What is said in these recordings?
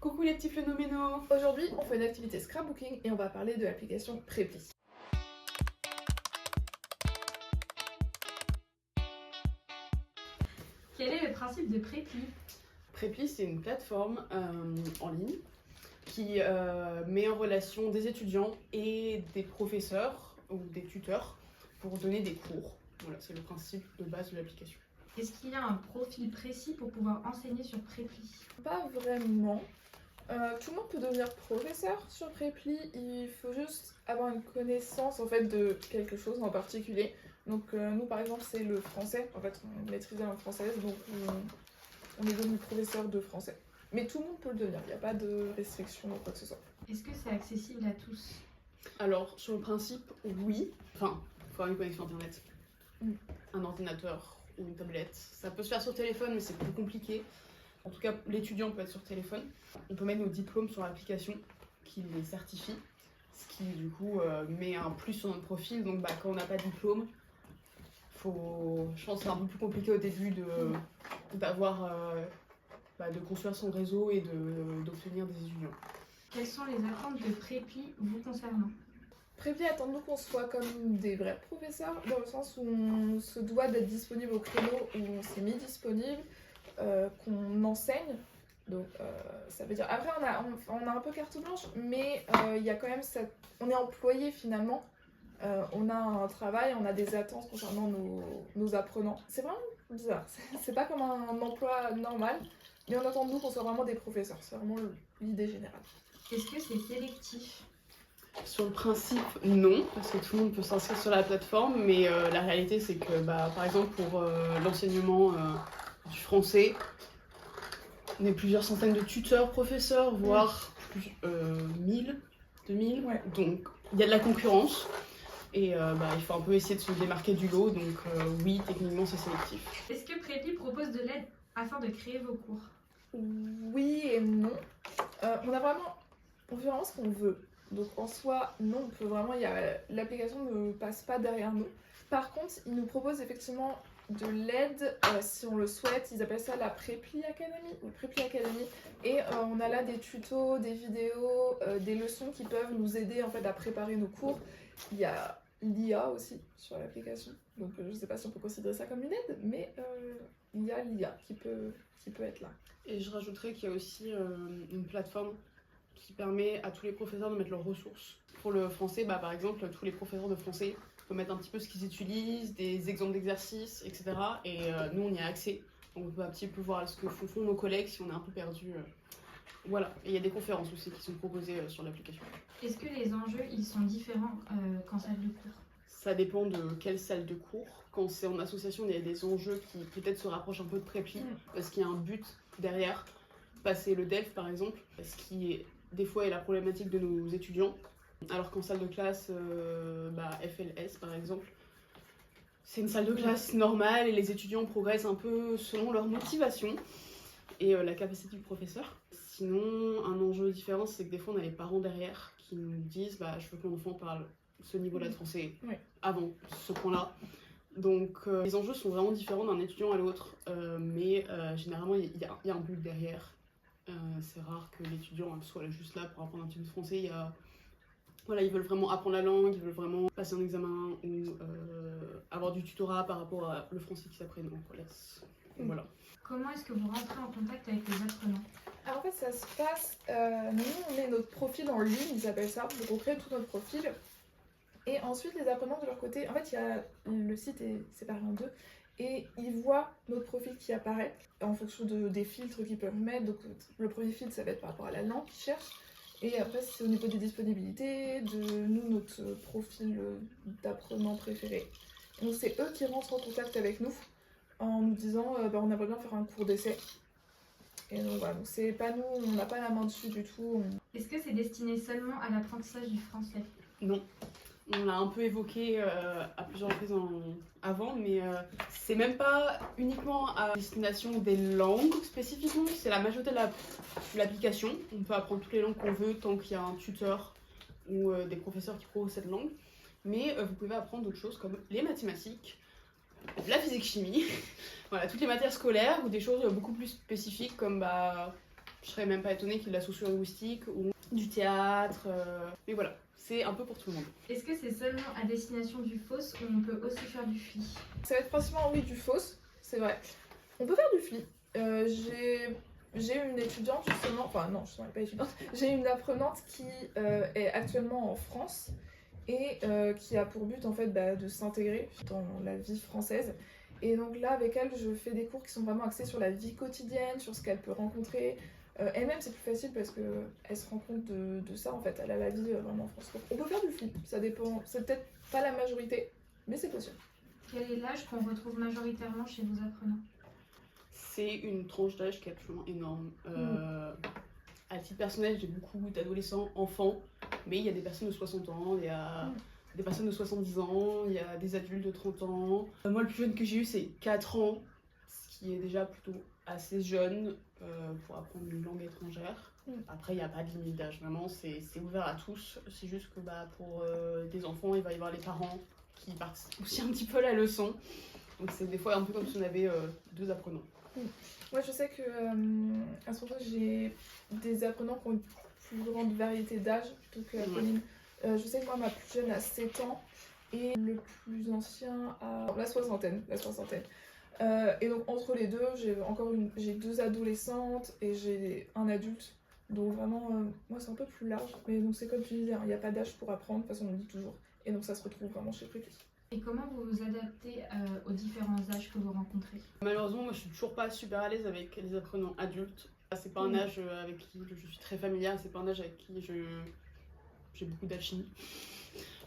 Coucou les petits phénoménaux. Aujourd'hui, on fait une activité scrapbooking et on va parler de l'application Preply. Quel est le principe de Preply? Preply, c'est une plateforme en ligne qui met en relation des étudiants et des professeurs ou des tuteurs pour donner des cours. Voilà, c'est le principe de base de l'application. Est-ce qu'il y a un profil précis pour pouvoir enseigner sur Preply? Pas vraiment. Tout le monde peut devenir professeur sur Preply, il faut juste avoir une connaissance en fait de quelque chose en particulier. Donc nous par exemple c'est le français, en fait on maîtrise la langue française donc on est devenu professeur de français. Mais tout le monde peut le devenir, il n'y a pas de restriction ou quoi que ce soit. Est-ce que c'est accessible à tous? Alors sur le principe, oui. Enfin, il faut avoir une connexion internet, un ordinateur ou une tablette. Ça peut se faire sur téléphone mais c'est plus compliqué. En tout cas, l'étudiant peut être sur téléphone. On peut mettre nos diplômes sur l'application qui les certifie, ce qui du coup met un plus sur notre profil. Donc quand on n'a pas de diplôme, je pense que c'est un peu plus compliqué au début de construire son réseau et d'obtenir des étudiants. Quelles sont les attentes de Preply vous concernant? Preply attend nous qu'on soit comme des vrais professeurs, dans le sens où on se doit d'être disponible au créneau où on s'est mis disponible, qu'on enseigne. Donc ça veut dire, après on a un peu carte blanche, mais il y a quand même on est employé finalement, on a un travail, on a des attentes concernant nos apprenants. C'est vraiment bizarre, c'est pas comme un emploi normal, mais on attend de nous qu'on soit vraiment des professeurs, c'est vraiment l'idée générale. Est-ce que c'est sélectif? Sur le principe, non, parce que tout le monde peut s'inscrire sur la plateforme, mais la réalité c'est que par exemple pour l'enseignement du français, on est plusieurs centaines de tuteurs, professeurs, voire 1000, 2000. Ouais. Donc il y a de la concurrence et il faut un peu essayer de se démarquer du lot. Donc oui, techniquement c'est sélectif. Est-ce que Preply propose de l'aide afin de créer vos cours? Oui et non. On fait vraiment ce qu'on veut. Donc en soi, non, l'application ne passe pas derrière nous. Par contre, ils nous proposent effectivement de l'aide si on le souhaite. Ils appellent ça la Preply Academy ou Preply Academy. Et on a là des tutos, des vidéos, des leçons qui peuvent nous aider en fait à préparer nos cours. Il y a l'IA aussi sur l'application. Donc je ne sais pas si on peut considérer ça comme une aide, mais il y a l'IA qui peut être là. Et je rajouterais qu'il y a aussi une plateforme qui permet à tous les professeurs de mettre leurs ressources. Pour le français, par exemple, tous les professeurs de français peuvent mettre un petit peu ce qu'ils utilisent, des exemples d'exercices, etc. Et nous, on y a accès. Donc on peut un petit peu voir ce que font nos collègues si on est un peu perdu. Voilà. Et il y a des conférences aussi qui sont proposées sur l'application. Est-ce que les enjeux ils sont différents qu'en salle de cours? Ça dépend de quelle salle de cours. Quand c'est en association, il y a des enjeux qui peut-être se rapprochent un peu de Preply, parce qu'il y a un but derrière. Passer le DELF par exemple, ce qui est des fois est la problématique de nos étudiants, alors qu'en salle de classe, FLS par exemple, c'est une salle de classe normale et les étudiants progressent un peu selon leur motivation et la capacité du professeur. Sinon, un enjeu différent, c'est que des fois on a les parents derrière qui nous disent je veux que mon enfant parle ce niveau-là de français avant ce point-là. Donc les enjeux sont vraiment différents d'un étudiant à l'autre, mais généralement il y a un but derrière. C'est rare que l'étudiant soit juste là pour apprendre un petit peu de français. Ils veulent vraiment apprendre la langue, ils veulent vraiment passer un examen ou avoir du tutorat par rapport à le français qu'ils apprennent en collège. Voilà. Comment est-ce que vous rentrez en contact avec les apprenants? Alors en fait ça se passe, nous on met notre profil en ligne, ils appellent ça, donc on crée tout notre profil. Et ensuite les apprenants de leur côté, en fait le site est séparé en deux. Et ils voient notre profil qui apparaît en fonction des filtres qu'ils peuvent mettre. Donc le premier filtre, ça va être par rapport à la langue qu'ils cherchent. Et après, c'est au niveau des disponibilités, de notre profil d'apprenant préféré. Donc c'est eux qui rentrent en contact avec nous en nous disant on aimerait bien faire un cours d'essai. Et donc voilà, donc c'est pas nous, on n'a pas la main dessus du tout. Est-ce que c'est destiné seulement à l'apprentissage du français? Non. On l'a un peu évoqué à plusieurs reprises avant, mais c'est même pas uniquement à destination des langues spécifiquement, c'est la majorité de l'application. On peut apprendre toutes les langues qu'on veut tant qu'il y a un tuteur ou des professeurs qui proposent cette langue. Mais vous pouvez apprendre d'autres choses comme les mathématiques, la physique-chimie, voilà, toutes les matières scolaires ou des choses beaucoup plus spécifiques comme je Je serais même pas étonnée qu'il y ait de la socio-linguistique ou du théâtre. Mais voilà, c'est un peu pour tout le monde. Est-ce que c'est seulement à destination du FOSS ou on peut aussi faire du FLI? Ça va être principalement, oui, du FOSS, c'est vrai. On peut faire du FLI. J'ai une étudiante justement, enfin non, je ne suis pas étudiante, j'ai une apprenante qui est actuellement en France et qui a pour but en fait de s'intégrer dans la vie française. Et donc là avec elle je fais des cours qui sont vraiment axés sur la vie quotidienne, sur ce qu'elle peut rencontrer. Elle-même c'est plus facile parce qu'elle se rend compte de ça en fait, elle a la vie vraiment en France. Donc, on peut faire du FLI, ça dépend, c'est peut-être pas la majorité, mais c'est possible. Quel est l'âge qu'on retrouve majoritairement chez vos apprenants? C'est une tranche d'âge qui est absolument énorme. À titre personnel, j'ai beaucoup d'adolescents, enfants, mais il y a des personnes de 60 ans, il y a des personnes de 70 ans, il y a des adultes de 30 ans. Moi, le plus jeune que j'ai eu, c'est 4 ans, ce qui est déjà plutôt assez jeune pour apprendre une langue étrangère. Après, il n'y a pas de limite d'âge, vraiment, c'est ouvert à tous. C'est juste que pour des enfants, il va y avoir les parents qui participent aussi un petit peu à la leçon. Donc c'est des fois un peu comme si on avait 2 apprenants. Moi je sais que à ce moment j'ai des apprenants qui ont une plus grande variété d'âge plutôt que Pauline. Je sais que moi ma plus jeune a 7 ans et le plus ancien a la soixantaine. Et donc entre les deux, j'ai 2 adolescentes et j'ai un adulte. Donc vraiment, moi c'est un peu plus large. Mais donc c'est comme tu disais, il n'y a pas d'âge pour apprendre, de toute façon on le dit toujours. Et donc ça se retrouve vraiment chez Prépi. Et comment vous vous adaptez aux différents âges que vous rencontrez? Malheureusement, moi je suis toujours pas super à l'aise avec les apprenants adultes. C'est pas un âge avec qui je suis très familière, c'est pas un âge avec qui j'ai beaucoup d'alchimie.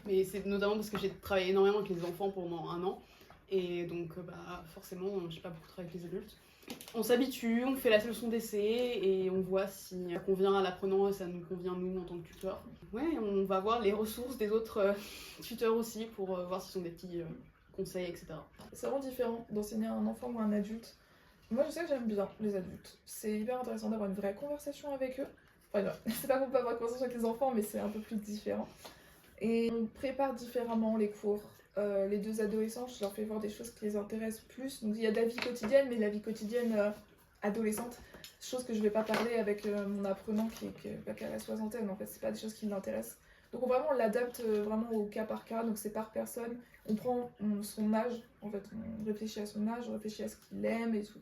Mais c'est notamment parce que j'ai travaillé énormément avec les enfants pendant 1 an. Et donc forcément, j'ai pas beaucoup travaillé avec les adultes. On s'habitue, on fait la leçon d'essai et on voit si ça convient à l'apprenant et ça nous convient nous en tant que tuteur. Ouais, on va voir les ressources des autres tuteurs aussi pour voir s'ils ont des petits conseils, etc. C'est vraiment différent d'enseigner à un enfant ou à un adulte. Moi je sais que j'aime bien les adultes. C'est hyper intéressant d'avoir une vraie conversation avec eux. Enfin, non, c'est pas qu'on peut avoir une conversation avec les enfants, mais c'est un peu plus différent. Et on prépare différemment les cours. Les 2 adolescents, je leur fais voir des choses qui les intéressent plus. Donc il y a de la vie quotidienne, mais la vie quotidienne adolescente, chose que je vais pas parler avec mon apprenant qui a la soixantaine. En fait, c'est pas des choses qui l'intéressent. Donc on l'adapte vraiment au cas par cas, donc c'est par personne. On prend son âge, en fait, on réfléchit à son âge, on réfléchit à ce qu'il aime et tout.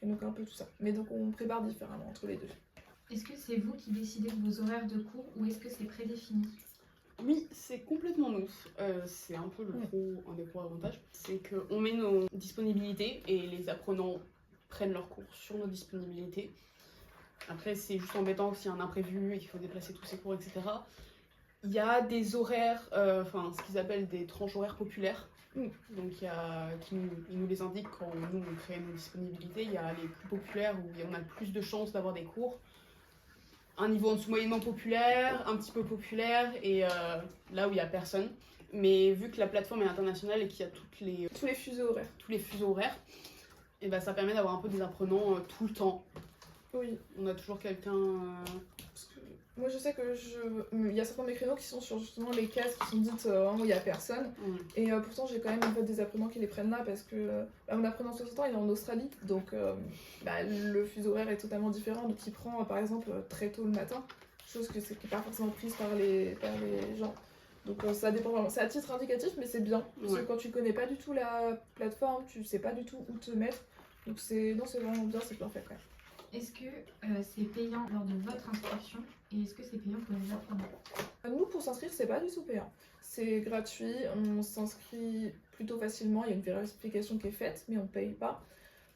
Et donc un peu tout ça. Mais donc on prépare différemment entre les deux. Est-ce que c'est vous qui décidez de vos horaires de cours ou est-ce que c'est prédéfini? Oui, c'est complètement nous. C'est un peu un des gros avantages. C'est qu'on met nos disponibilités et les apprenants prennent leurs cours sur nos disponibilités. Après, c'est juste embêtant s'il y a un imprévu et qu'il faut déplacer tous ces cours, etc. Il y a des horaires, ce qu'ils appellent des tranches horaires populaires. Donc ils nous les indiquent quand nous on crée nos disponibilités. Il y a les plus populaires où on a le plus de chances d'avoir des cours. Un niveau en dessous moyennement populaire, un petit peu populaire et là où il n'y a personne. Mais vu que la plateforme est internationale et qu'il y a tous les fuseaux horaires, et ça permet d'avoir un peu des apprenants tout le temps. Oui. On a toujours quelqu'un... Moi je sais que il y a certains de mes créneaux qui sont sur justement les cases qui sont dites où il n'y a personne. Et pourtant j'ai quand même en fait, des apprenants qui les prennent là parce que mon apprenant de 60 ans il est en Australie. Donc le fuseau horaire est totalement différent. Donc il prend par exemple très tôt le matin. Chose qui n'est pas forcément prise par les gens. Donc ça dépend vraiment. C'est à titre indicatif mais c'est bien. Parce que quand tu connais pas du tout la plateforme, tu sais pas du tout où te mettre. Donc c'est vraiment bien, c'est bien fait quand même. Est-ce que c'est payant lors de votre inscription et est-ce que c'est payant pour les apprenants? Nous, pour s'inscrire, c'est pas du tout payant. C'est gratuit, on s'inscrit plutôt facilement, il y a une vérification qui est faite, mais on paye pas.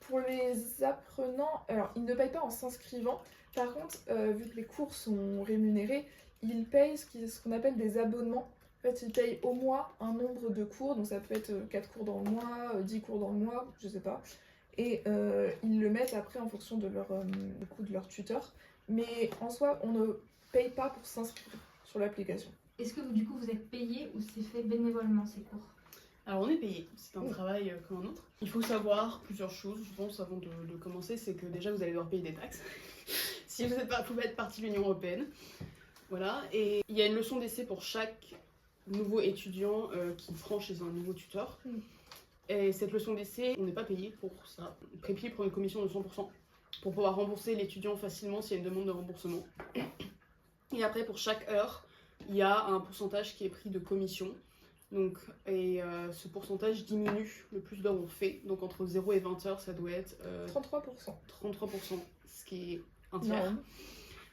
Pour les apprenants, alors ils ne payent pas en s'inscrivant. Par contre, vu que les cours sont rémunérés, ils payent ce qu'on appelle des abonnements. En fait, ils payent au mois un nombre de cours, donc ça peut être 4 cours dans le mois, 10 cours dans le mois, je sais pas. Et ils le mettent après en fonction de du coût de leur tuteur. Mais en soi, on ne paye pas pour s'inscrire sur l'application. Est-ce que du coup vous êtes payé ou c'est fait bénévolement ces cours? Alors on est payé, c'est un travail comme un autre. Il faut savoir plusieurs choses, je pense, avant de commencer, c'est que déjà vous allez devoir payer des taxes. Si vous pouvez être partie de l'Union Européenne. Voilà, et il y a une leçon d'essai pour chaque nouveau étudiant qui prend chez un nouveau tuteur. Et cette leçon d'essai, on n'est pas payé pour ça. Prépi prend une commission de 100%. pour pouvoir rembourser l'étudiant facilement s'il y a une demande de remboursement. Et après, pour chaque heure, il y a un pourcentage qui est pris de commission. Donc, ce pourcentage diminue le plus d'heures on fait. Donc entre 0 et 20 heures, ça doit être 33%. 33%, ce qui est un tiers. Non.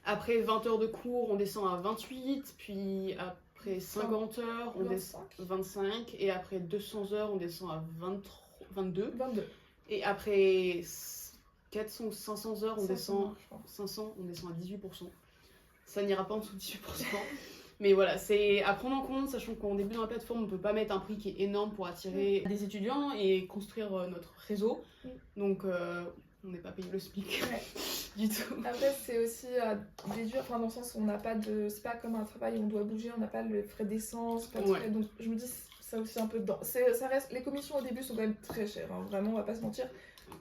Après 20 heures de cours, on descend à 28, puis après 50 heures, on descend 25, et après 200 heures, on descend à 22. Et après 400 ou 500 heures, on descend 500, on descend à 18%. Ça n'ira pas en dessous de 18%. Mais voilà, c'est à prendre en compte, sachant qu'en début dans la plateforme, on ne peut pas mettre un prix qui est énorme pour attirer des étudiants et construire notre réseau. Donc, on n'est pas payé le SMIC du tout. Après, c'est aussi à déduire, enfin, dans le sens où on n'a pas de. C'est pas comme un travail où on doit bouger, on n'a pas le frais d'essence, pas de frais. Donc, je me dis, ça aussi un peu dedans. Ça reste, les commissions au début sont quand même très chères, hein, vraiment, on va pas se mentir.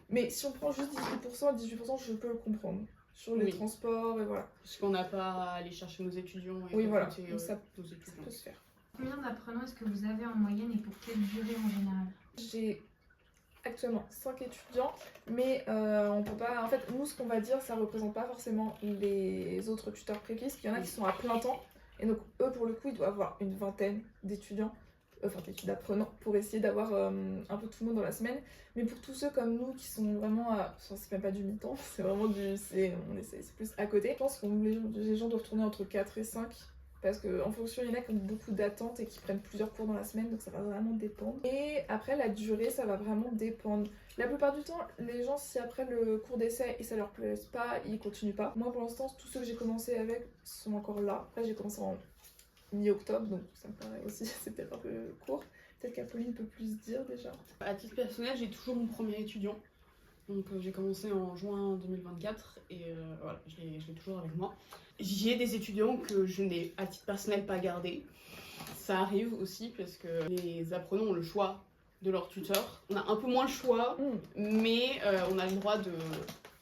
Mais si on prend juste 18%, je peux le comprendre. Sur les transports et voilà. Parce qu'on n'a pas à aller chercher nos étudiants et voilà. ça peut se faire. Combien d'apprenants est-ce que vous avez en moyenne et pour quelle durée en général? J'ai actuellement 5 étudiants, mais on peut pas. En fait, nous, ce qu'on va dire, ça représente pas forcément les autres tuteurs préquis, parce qu'il y en a qui sont à plein temps, et donc eux, pour le coup, ils doivent avoir une vingtaine d'étudiants, d'apprenants, pour essayer d'avoir un peu tout le monde dans la semaine. Mais pour tous ceux comme nous qui sont vraiment à. Enfin, c'est même pas du mi-temps, c'est vraiment du. C'est plus à côté. Je pense que les gens doivent tourner entre 4 et 5. Parce qu'en fonction, il y en a qui ont beaucoup d'attentes et qui prennent plusieurs cours dans la semaine, donc ça va vraiment dépendre. Et après, la durée, ça va vraiment dépendre. La plupart du temps, les gens, si après le cours d'essai et ça leur plaît pas, ils continuent pas. Moi, pour l'instant, tous ceux que j'ai commencé avec sont encore là. Après, j'ai commencé en mi-octobre, donc ça me paraît aussi, c'est peut-être un peu court. Peut-être qu'Apolline peut plus dire déjà. À titre personnel, j'ai toujours mon premier étudiant. Donc j'ai commencé en juin 2024 et voilà, je l'ai toujours avec moi. J'ai des étudiants que je n'ai à titre personnel pas gardés. Ça arrive aussi parce que les apprenants ont le choix de leur tuteur. On a un peu moins le choix, mais on a le droit de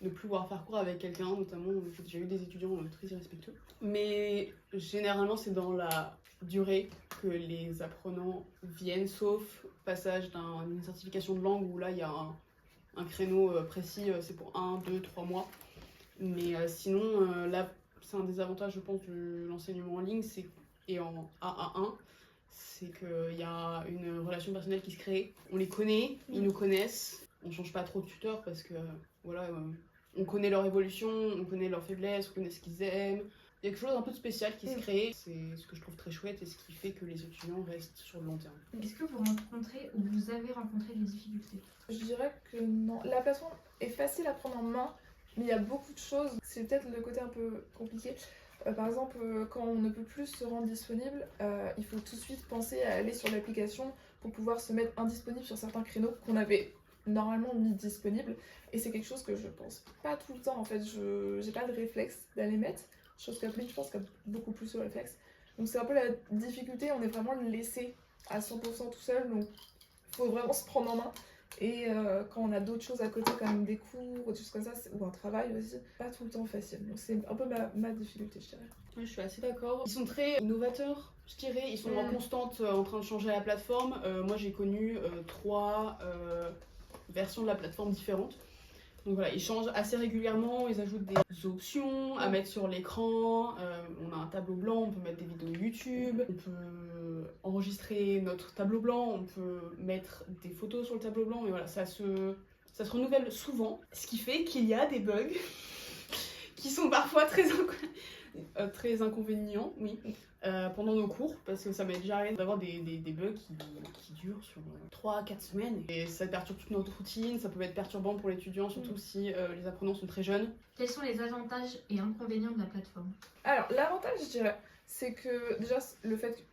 ne plus pouvoir faire cours avec quelqu'un, notamment j'ai déjà eu des étudiants très irrespectueux. Mais généralement c'est dans la durée que les apprenants viennent, sauf passage d'une certification de langue où là il y a un créneau précis, c'est pour 1, 2, 3 mois. Mais sinon, là, c'est un des avantages, je pense, de l'enseignement en ligne et en AA1, c'est qu'il y a une relation personnelle qui se crée. On les connaît, ils nous connaissent. On ne change pas trop de tuteur parce que, voilà, on connaît leur évolution, on connaît leurs faiblesses, on connaît ce qu'ils aiment. Il y a quelque chose d'un peu de spécial qui se crée. C'est ce que je trouve très chouette et ce qui fait que les étudiants restent sur le long terme. Est-ce que vous rencontrez ou vous avez rencontré des difficultés? Je dirais que non. La plateforme est facile à prendre en main, mais il y a beaucoup de choses. C'est peut-être le côté un peu compliqué. Par exemple, quand on ne peut plus se rendre disponible, il faut tout de suite penser à aller sur l'application pour pouvoir se mettre indisponible sur certains créneaux qu'on avait normalement mis disponibles. Et c'est quelque chose que je pense pas tout le temps. En fait, je n'ai pas de réflexe d'aller mettre. Chose qu'Apolline, je pense, qu'elle a beaucoup plus de réflexe. Donc c'est un peu la difficulté, on est vraiment laissé à 100% tout seul, donc il faut vraiment se prendre en main. Et quand on a d'autres choses à côté, comme des cours, des choses comme ça, ou un travail aussi, pas tout le temps facile. Donc c'est un peu ma difficulté, je dirais. Oui, je suis assez d'accord. Ils sont très innovateurs, je dirais. Ils sont en constante en train de changer la plateforme. Moi, j'ai connu 3 versions de la plateforme différentes. Donc voilà, ils changent assez régulièrement, ils ajoutent des options à mettre sur l'écran, on a un tableau blanc, on peut mettre des vidéos YouTube, on peut enregistrer notre tableau blanc, on peut mettre des photos sur le tableau blanc, mais voilà, ça se renouvelle souvent, ce qui fait qu'il y a des bugs qui sont parfois très inconvénients, oui, pendant nos cours, parce que ça m'est déjà arrivé d'avoir des bugs qui durent sur 3-4 semaines, et ça perturbe toute notre routine, ça peut être perturbant pour l'étudiant, surtout si les apprenants sont très jeunes. Quels sont les avantages et inconvénients de la plateforme? Alors, l'avantage, je dirais, c'est que déjà, le fait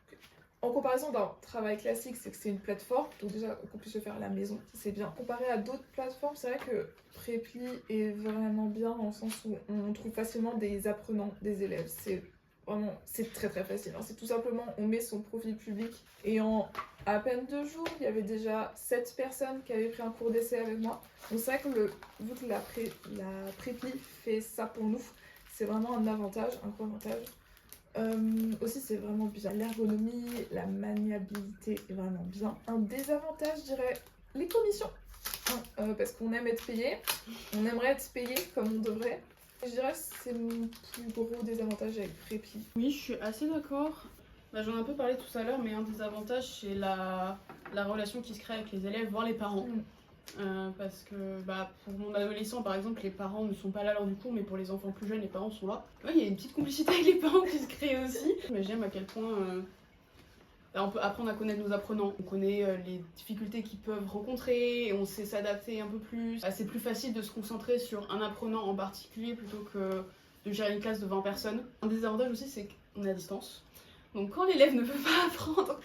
en comparaison d'un travail classique, c'est que c'est une plateforme, donc déjà qu'on puisse le faire à la maison, c'est bien. Comparé à d'autres plateformes, c'est vrai que Preply est vraiment bien dans le sens où on trouve facilement des apprenants, des élèves. C'est très très facile. Hein. C'est tout simplement, on met son profil public et en à peine 2 jours, il y avait déjà 7 personnes qui avaient pris un cours d'essai avec moi. Donc c'est vrai que vu que la Preply fait ça pour nous, c'est vraiment un avantage, un gros avantage. Aussi c'est vraiment bien, l'ergonomie, la maniabilité est vraiment bien. Un désavantage, je dirais, les commissions. parce qu'on aime être payé, on aimerait être payé comme on devrait. Je dirais que c'est mon plus gros désavantage avec Preply. Oui, je suis assez d'accord. J'en ai un peu parlé tout à l'heure, mais un des avantages, c'est la relation qui se crée avec les élèves, voire les parents. Parce que pour mon adolescent, par exemple, les parents ne sont pas là lors du cours, mais pour les enfants plus jeunes, les parents sont là. Ouais, il y a une petite complicité avec les parents qui se crée aussi. Mais j'aime à quel point on peut apprendre à connaître nos apprenants. On connaît les difficultés qu'ils peuvent rencontrer, et on sait s'adapter un peu plus. C'est plus facile de se concentrer sur un apprenant en particulier plutôt que de gérer une classe de 20 personnes. Un des avantages aussi, c'est qu'on est à distance. Donc quand l'élève ne peut pas apprendre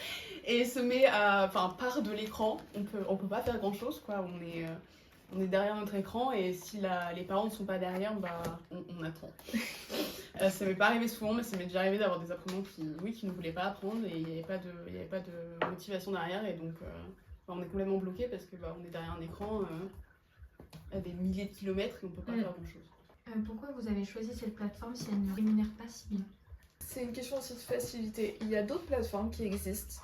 et se met part de l'écran, on peut pas faire grand chose, quoi. On est derrière notre écran, et si les parents ne sont pas derrière, on attend. Ça m'est pas arrivé souvent, mais ça m'est déjà arrivé d'avoir des apprenants qui ne voulaient pas apprendre, et il n'y avait pas de motivation derrière, et donc on est complètement bloqué parce que on est derrière un écran à des milliers de kilomètres, et on peut pas faire grand chose. Pourquoi vous avez choisi cette plateforme si elle ne rémunère pas si bien? C'est une question aussi de facilité. Il y a d'autres plateformes qui existent,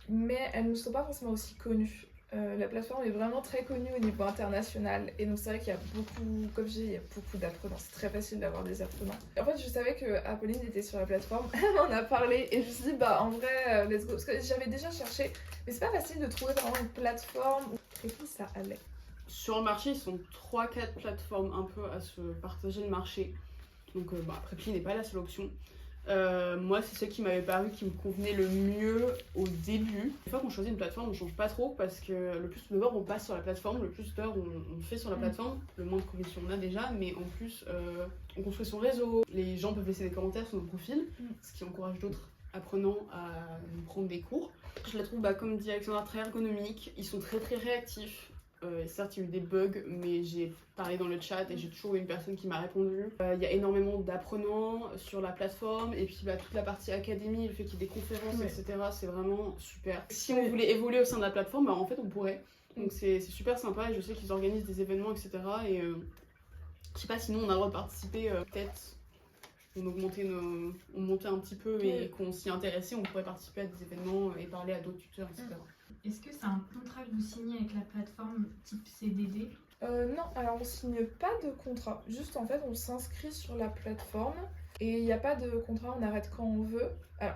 mais elles ne sont pas forcément aussi connues. La plateforme est vraiment très connue au niveau international, et donc c'est vrai qu'il y a beaucoup, comme je dis, il y a beaucoup d'apprenants. C'est très facile d'avoir des apprenants. En fait, je savais que Apolline était sur la plateforme, elle m'en a parlé, et je me suis dit, en vrai, let's go. Parce que j'avais déjà cherché, mais c'est pas facile de trouver vraiment une plateforme où ça allait. Sur le marché, ils sont 3-4 plateformes un peu à se partager le marché. Donc Preply n'est pas la seule option. Moi, c'est celle qui m'avait paru qui me convenait le mieux au début. Une fois qu'on choisit une plateforme, on change pas trop, parce que le plus d'heures on passe sur la plateforme, le plus d'heures on fait sur la plateforme, le moins de commissions on a déjà, mais en plus on construit son réseau. Les gens peuvent laisser des commentaires sur nos profils, ce qui encourage d'autres apprenants à nous prendre des cours. Je la trouve, comme dit Alexandra, très ergonomique. Ils sont très très réactifs. Certes, il y a eu des bugs, mais j'ai parlé dans le chat et j'ai toujours eu une personne qui m'a répondu. Il y a énormément d'apprenants sur la plateforme, et puis toute la partie académie, le fait qu'il y ait des conférences, etc., c'est vraiment super. Si on voulait évoluer au sein de la plateforme, en fait on pourrait. Donc c'est super sympa, et je sais qu'ils organisent des événements, etc. Et je sais pas, sinon on a le droit de participer, peut-être on montait un petit peu, et qu'on s'y intéressait, on pourrait participer à des événements et parler à d'autres tuteurs, etc. Est-ce que c'est un contrat que vous signez avec la plateforme type CDD? Non, alors on signe pas de contrat. Juste en fait, on s'inscrit sur la plateforme, et il n'y a pas de contrat, on arrête quand on veut. Alors,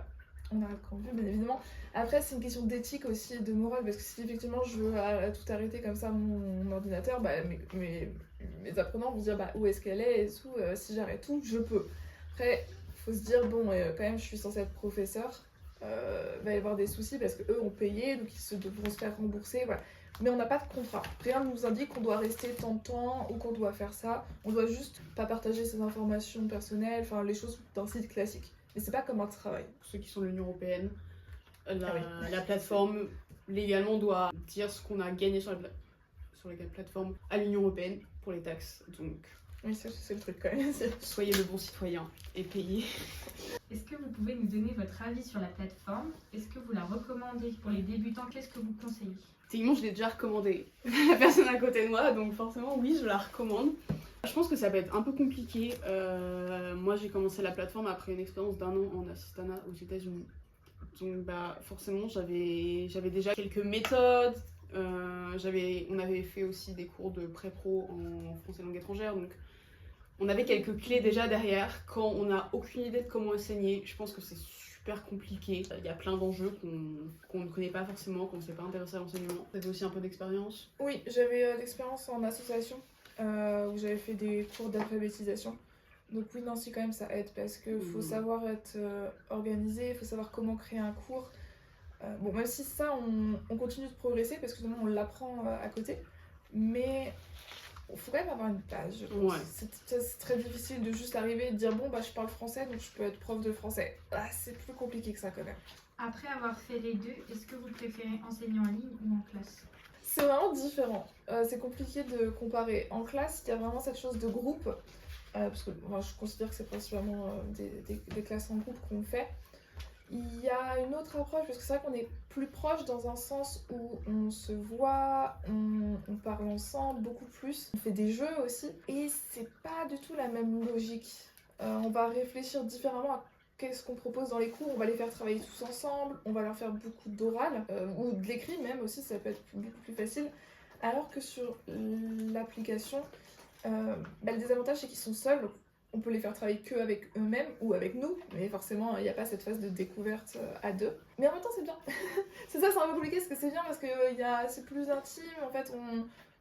on arrête quand on veut, bien évidemment. Après, c'est une question d'éthique aussi et de morale, parce que si effectivement je veux tout arrêter comme ça mon ordinateur, mes apprenants vont se dire où est-ce qu'elle est et tout. Si j'arrête tout, je peux. Après, faut se dire, quand même, je suis censée être professeur. Va y avoir des soucis parce qu'eux ont payé, donc ils devront se faire rembourser, voilà. Mais on n'a pas de contrat. Rien ne nous indique qu'on doit rester tant de temps ou qu'on doit faire ça. On doit juste pas partager ses informations personnelles, les choses d'un site classique. Mais c'est pas comme un travail. Pour ceux qui sont de l'Union Européenne, la plateforme légalement doit dire ce qu'on a gagné sur la plateforme à l'Union Européenne pour les taxes. Donc oui, ça c'est le truc quand même. Soyez le bon citoyen et payez. Est-ce que vous pouvez nous donner votre avis sur la plateforme? Est-ce que vous la recommandez pour les débutants? Qu'est-ce que vous conseillez? Techniquement, je l'ai déjà recommandé à la personne à côté de moi, donc forcément, oui, je la recommande. Je pense que ça peut être un peu compliqué. Moi, j'ai commencé la plateforme après une expérience d'1 an en assistanat aux États-Unis. Donc, forcément, j'avais déjà quelques méthodes. On avait fait aussi des cours de pré-pro en français langue étrangère, donc on avait quelques clés déjà derrière. Quand on n'a aucune idée de comment enseigner, je pense que c'est super compliqué. Il y a plein d'enjeux qu'on ne connaît pas forcément, qu'on ne s'est pas intéressé à l'enseignement. Vous avez aussi un peu d'expérience? Oui, j'avais l'expérience en association, où j'avais fait des cours d'alphabétisation. Donc oui, non, si quand même ça aide, parce qu'il faut savoir être organisé, il faut savoir comment créer un cours. Même si ça, on continue de progresser, parce que on l'apprend à côté, mais il faut quand même avoir une base, je pense. Ouais. C'est très difficile de juste arriver et de dire je parle français, donc je peux être prof de français. C'est plus compliqué que ça quand même. Après avoir fait les deux, est-ce que vous préférez enseigner en ligne ou en classe? C'est vraiment différent. C'est compliqué de comparer. En classe, il y a vraiment cette chose de groupe, parce que moi je considère que c'est principalement des classes en groupe qu'on fait. Il y a une autre approche, parce que c'est vrai qu'on est plus proche dans un sens où on se voit, on parle ensemble beaucoup plus, on fait des jeux aussi, et c'est pas du tout la même logique. On va réfléchir différemment à qu'est-ce qu'on propose dans les cours, on va les faire travailler tous ensemble, on va leur faire beaucoup d'oral, ou de l'écrit même aussi, ça peut être beaucoup plus facile. Alors que sur l'application, le désavantage c'est qu'ils sont seuls, donc on peut les faire travailler que avec eux-mêmes ou avec nous, mais forcément il n'y a pas cette phase de découverte à deux. Mais en même temps c'est bien. C'est ça, c'est un peu compliqué parce que c'est bien parce que c'est plus intime, en fait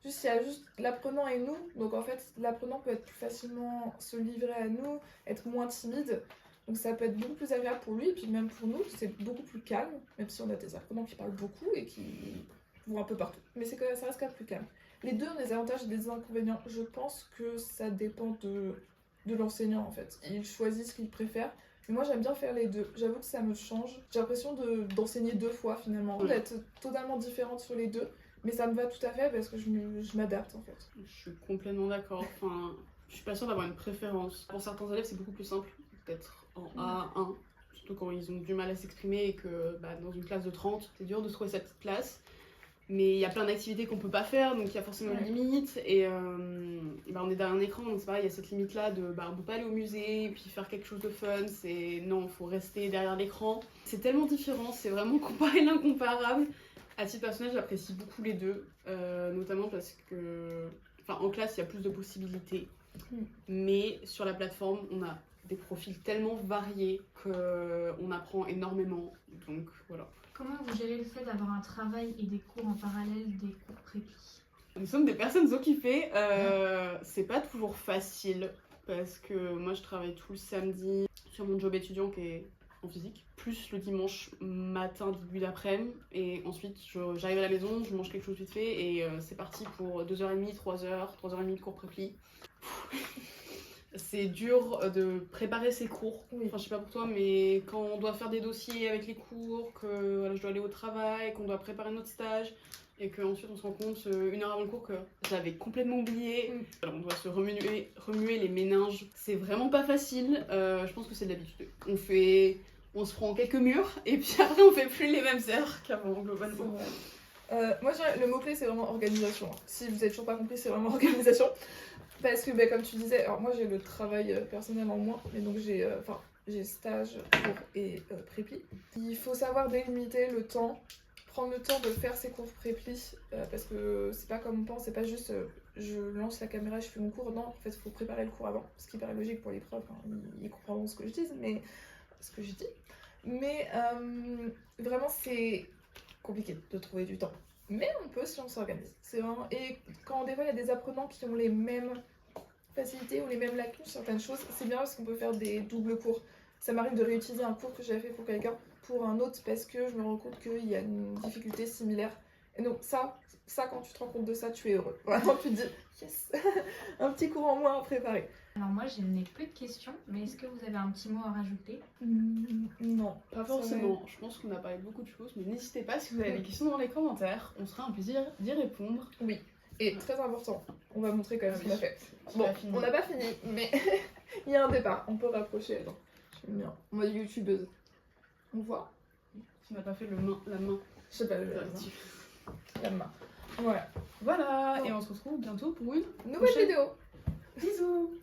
il y a juste l'apprenant et nous, donc en fait l'apprenant peut être plus facilement se livrer à nous, être moins timide. Donc ça peut être beaucoup plus agréable pour lui, et puis même pour nous, c'est beaucoup plus calme, même si on a des apprenants qui parlent beaucoup et qui vont un peu partout. Mais ça reste quand même plus calme. Les deux ont des avantages et des inconvénients. Je pense que ça dépend de l'enseignant en fait. Il choisit ce qu'il préfère. Mais moi j'aime bien faire les deux. J'avoue que ça me change. J'ai l'impression d'enseigner deux fois finalement. D'être totalement différente sur les deux. Mais ça me va tout à fait parce que je m'adapte en fait. Je suis complètement d'accord. Enfin, je suis pas sûre d'avoir une préférence. Pour certains élèves, c'est beaucoup plus simple d'être en A1, surtout quand ils ont du mal à s'exprimer et que dans une classe de 30, c'est dur de trouver sa petite place. Mais il y a plein d'activités qu'on peut pas faire, donc il y a forcément une limite. Et on est derrière un écran, donc c'est pareil, il y a cette limite-là de on peut pas aller au musée et puis faire quelque chose de fun. Non, il faut rester derrière l'écran. C'est tellement différent, c'est vraiment comparer l'incomparable. À titre personnel, j'apprécie beaucoup les deux, notamment parce que en classe, il y a plus de possibilités. Mais sur la plateforme, on a des profils tellement variés qu'on apprend énormément. Donc voilà. Comment vous gérez le fait d'avoir un travail et des cours en parallèle des cours prépi? Nous sommes des personnes occupées. C'est pas toujours facile parce que moi je travaille tout le samedi sur mon job étudiant qui est en physique, plus le dimanche matin, début d'après-midi, et ensuite j'arrive à la maison, je mange quelque chose vite fait et c'est parti pour 2h30, 3h30 de cours prépi. C'est dur de préparer ses cours. Enfin, je sais pas pour toi, mais quand on doit faire des dossiers avec les cours, que voilà, je dois aller au travail, qu'on doit préparer notre stage, et qu'ensuite on se rend compte une heure avant le cours que j'avais complètement oublié. Alors, on doit se remuer les méninges. C'est vraiment pas facile. Je pense que c'est de l'habitude. On se prend quelques murs, et puis après on fait plus les mêmes heures qu'avant, globalement. Moi, je dirais, le mot-clé, c'est vraiment organisation. Si vous n'avez toujours pas compris, c'est vraiment organisation. Parce que, comme tu disais, alors moi, j'ai le travail personnel en moins, mais donc j'ai stage, cours et prépi. Il faut savoir délimiter le temps, prendre le temps de faire ses cours prépi, parce que c'est pas comme on pense, c'est pas juste je lance la caméra, je fais mon cours. Non, en fait, il faut préparer le cours avant, ce qui paraît logique pour les profs, hein, ils comprendront ce que je dis, mais vraiment, c'est compliqué de trouver du temps. Mais on peut si on s'organise. C'est vraiment... Et quand des fois il y a des apprenants qui ont les mêmes facilités ou les mêmes lacunes sur certaines choses, c'est bien parce qu'on peut faire des doubles cours. Ça m'arrive de réutiliser un cours que j'avais fait pour quelqu'un pour un autre parce que je me rends compte qu'il y a une difficulté similaire. Et donc ça quand tu te rends compte de ça, tu es heureux. Vraiment, tu te dis yes, un petit cours en moins à préparer. Alors moi, je n'ai plus de questions, mais est-ce que vous avez un petit mot à rajouter? Non, pas forcément. Je pense qu'on a parlé de beaucoup de choses, mais n'hésitez pas si vous avez des questions dans les commentaires. On sera un plaisir d'y répondre. Oui, et très important, on va montrer quand même ce qu'on a fait. Bon, on n'a pas fini, mais il y a un départ. On peut rapprocher. Attends, j'aime bien. On va youtubeuse. On voit. Tu n'as pas fait la main. Je sais pas, la main. Voilà. Voilà, et on se retrouve bientôt pour une nouvelle vidéo. Bisous.